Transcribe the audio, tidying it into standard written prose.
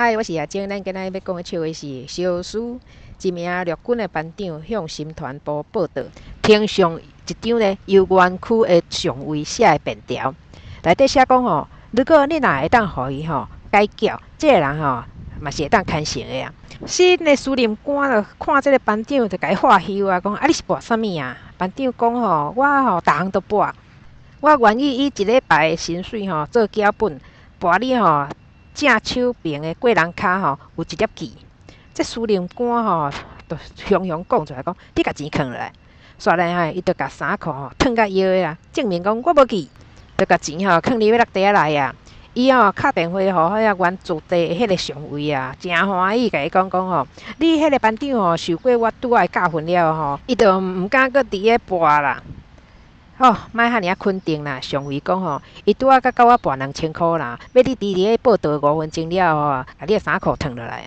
嗨，我是阿晶，咱今仔要讲的笑话是小苏，一名陆军的班长向新团部报道，听上一张呢由园区的上尉写的便条，内底写讲吼，如果你若会当互伊改缴，这个人嘛是会当牵成的啊。新的司令官就看这个班长，就甲伊喝休啊，讲你是跋啥物啊？班长讲我逐项都跋，我愿意以一礼拜的薪水做缴本，跋你正手边的过人卡有一粒记。这司令官就雄雄讲出来讲，你甲钱囥落来。煞来伊就甲衫裤脱甲腰的啊，证明讲我无记，就甲钱囥伫要落地仔内啊。伊敲电话互迄个原驻地迄个上尉啊，真欢喜，甲伊讲你迄个班长受过我拄仔的教训了伊就毋敢搁伫咧跋啦。莫遐尔肯定啦！上尉讲伊拄仔甲我跋2000箍啦，要你伫咧报道5分钟了甲你的衫裤脱落来。